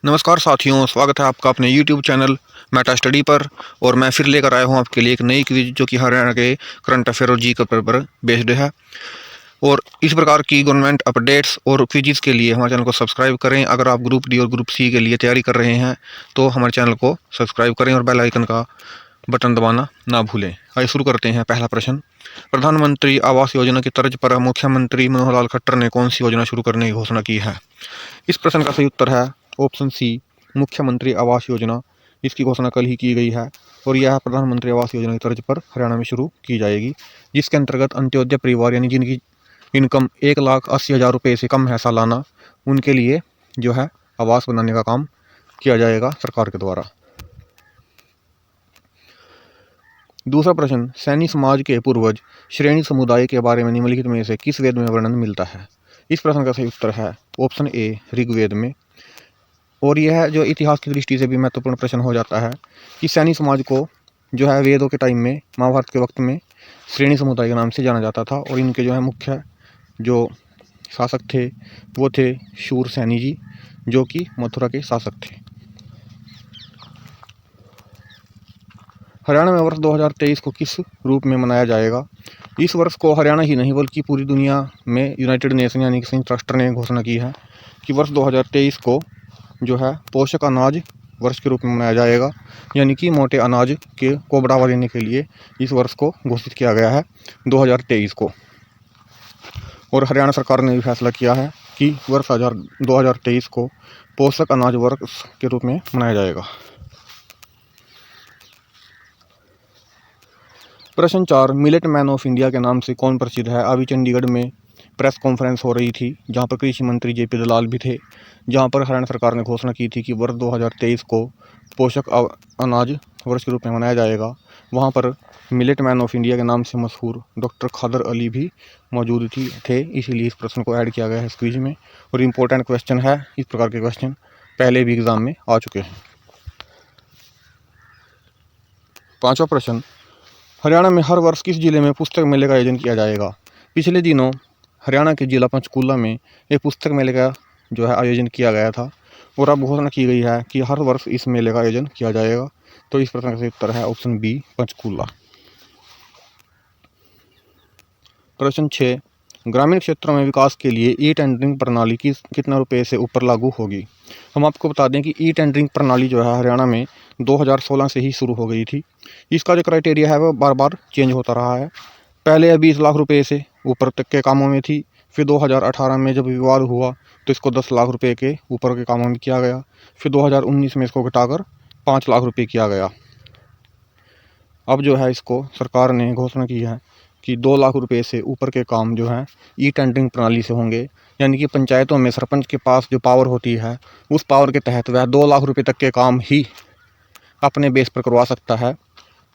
नमस्कार साथियों, स्वागत है आपका अपने YouTube चैनल मेटा स्टडी पर। और मैं फिर लेकर आया हूं आपके लिए एक नई क्विज जो कि हरियाणा के करंट अफेयर और जी के पर बेस्ड है। और इस प्रकार की गवर्नमेंट अपडेट्स और क्विज़ के लिए हमारे चैनल को सब्सक्राइब करें। अगर आप ग्रुप डी और ग्रुप सी के लिए तैयारी कर रहे हैं तो हमारे चैनल को सब्सक्राइब करें और बेल आइकन का बटन दबाना ना भूलें। आइए शुरू करते हैं। पहला प्रश्न, प्रधानमंत्री आवास योजना की तर्ज पर मुख्यमंत्री मनोहर लाल खट्टर ने कौन सी योजना शुरू करने की घोषणा की है? इस प्रश्न का सही उत्तर है ऑप्शन सी, मुख्यमंत्री आवास योजना। इसकी घोषणा कल ही की गई है और यह प्रधानमंत्री आवास योजना की तर्ज पर हरियाणा में शुरू की जाएगी, जिसके अंतर्गत अंत्योदय परिवार यानी जिनकी इनकम 1,80,000 रुपये से कम है सालाना, उनके लिए जो है आवास बनाने का काम किया जाएगा सरकार के द्वारा। दूसरा प्रश्न, सैनी समाज के पूर्वज श्रेणी समुदाय के बारे में निम्नलिखित में से किस वेद में वर्णन मिलता है? इस प्रश्न का सही उत्तर है ऑप्शन ए, ऋग्वेद में। और यह जो इतिहास की दृष्टि से भी महत्वपूर्ण प्रश्न हो जाता है कि सैनी समाज को जो है वेदों के टाइम में, महाभारत के वक्त में श्रेणी समुदाय के नाम से जाना जाता था। और इनके जो है मुख्य जो शासक थे वो थे शूर सैनी जी, जो कि मथुरा के शासक थे। हरियाणा में वर्ष 2023 को किस रूप में मनाया जाएगा? इस वर्ष को हरियाणा ही नहीं बल्कि पूरी दुनिया में यूनाइटेड नेशन यानी कि संयुक्त राष्ट्र ने घोषणा की है कि वर्ष 2023 को जो है पोषक अनाज वर्ष के रूप में मनाया जाएगा, यानी कि मोटे अनाज के को बढ़ावा देने के लिए इस वर्ष को घोषित किया गया है 2023 को। और हरियाणा सरकार ने भी फैसला किया है कि वर्ष 2023 को पोषक अनाज वर्ष के रूप में मनाया जाएगा। प्रश्न 4, मिलेट मैन ऑफ इंडिया के नाम से कौन प्रसिद्ध है? अभी चंडीगढ़ में प्रेस कॉन्फ्रेंस हो रही थी जहां पर कृषि मंत्री जेपी दलाल भी थे, जहां पर हरियाणा सरकार ने घोषणा की थी कि वर्ष 2023 को पोषक अनाज वर्ष के रूप में मनाया जाएगा। वहां पर मिलेट मैन ऑफ इंडिया के नाम से मशहूर डॉक्टर खादर अली भी मौजूद थे, इसीलिए इस प्रश्न को ऐड किया गया है इस क्विज में। और इम्पोर्टेंट क्वेश्चन है, इस प्रकार के क्वेश्चन पहले भी एग्जाम में आ चुके हैं। पांचवा प्रश्न, हरियाणा में हर वर्ष किस जिले में पुस्तक मेले का आयोजन किया जाएगा? पिछले दिनों हरियाणा के जिला पंचकूला में एक पुस्तक मेले का जो है आयोजन किया गया था और अब घोषणा की गई है कि हर वर्ष इस मेले का आयोजन किया जाएगा। तो इस प्रश्न का सही उत्तर है ऑप्शन बी, पंचकूला। प्रश्न 6, ग्रामीण क्षेत्रों में विकास के लिए ई टेंडरिंग प्रणाली कितना रुपए से ऊपर लागू होगी? हम आपको बता दें कि ई टेंडरिंग प्रणाली जो है हरियाणा में 2016 से ही शुरू हो गई थी। इसका जो क्राइटेरिया है वो बार बार चेंज होता रहा है। पहले यह 20 लाख रुपए से ऊपर तक के कामों में थी, फिर 2018 में जब विवाद हुआ तो इसको 10 लाख रुपए के ऊपर के कामों में किया गया, फिर 2019 में इसको घटाकर 5 लाख रुपए किया गया। अब जो है इसको सरकार ने घोषणा की है कि 2 लाख रुपए से ऊपर के काम जो हैं ई टेंडरिंग प्रणाली से होंगे, यानी कि पंचायतों में सरपंच के पास जो पावर होती है उस पावर के तहत वह 2 लाख रुपए तक के काम ही अपने बेस पर करवा सकता है।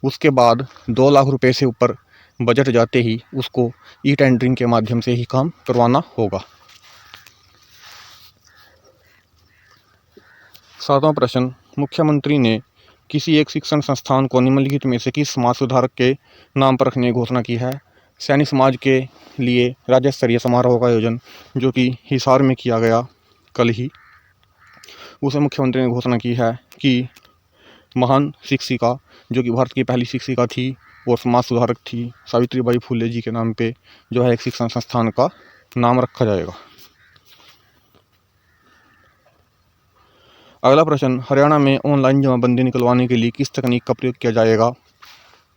उसके बाद 2 लाख रुपए से ऊपर बजट जाते ही उसको ई टेंडरिंग के माध्यम से ही काम करवाना होगा। 7वां प्रश्न, मुख्यमंत्री ने किसी एक शिक्षण संस्थान को निम्नलिखित में से किस समाज सुधारक के नाम पर रखने की घोषणा की है? सैनी समाज के लिए राज्य स्तरीय समारोह का आयोजन जो कि हिसार में किया गया कल ही, उसे मुख्यमंत्री ने घोषणा की है कि महान शिक्षिका जो कि भारत की पहली शिक्षिका थी और समाज सुधारक थी, सावित्रीबाई फुले जी के नाम पे जो है एक शिक्षण संस्थान का नाम रखा जाएगा। अगला प्रश्न, हरियाणा में ऑनलाइन जमाबंदी निकलवाने के लिए किस तकनीक का प्रयोग किया जाएगा?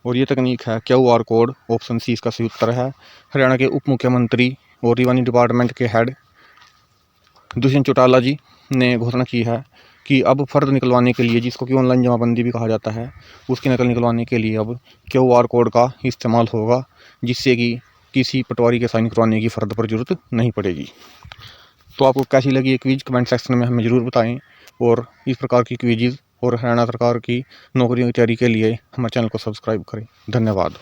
और ये तकनीक है QR कोड। ऑप्शन सी इसका सही उत्तर है। हरियाणा के उप मुख्यमंत्री और रेवेन्यू डिपार्टमेंट के हेड दुष्यंत चौटाला जी ने घोषणा की है कि अब फर्द निकलवाने के लिए, जिसको कि ऑनलाइन जमाबंदी भी कहा जाता है, उसकी नकल निकलवाने के लिए अब QR कोड का इस्तेमाल होगा, जिससे कि किसी पटवारी के साइन करवाने की फर्द पर जरूरत नहीं पड़ेगी। तो आपको कैसी लगी ये क्विज कमेंट सेक्शन में हमें ज़रूर बताएं। और इस प्रकार की क्विज़ और हरियाणा सरकार की नौकरियों की तैयारी के लिए हमारे चैनल को सब्सक्राइब करें। धन्यवाद।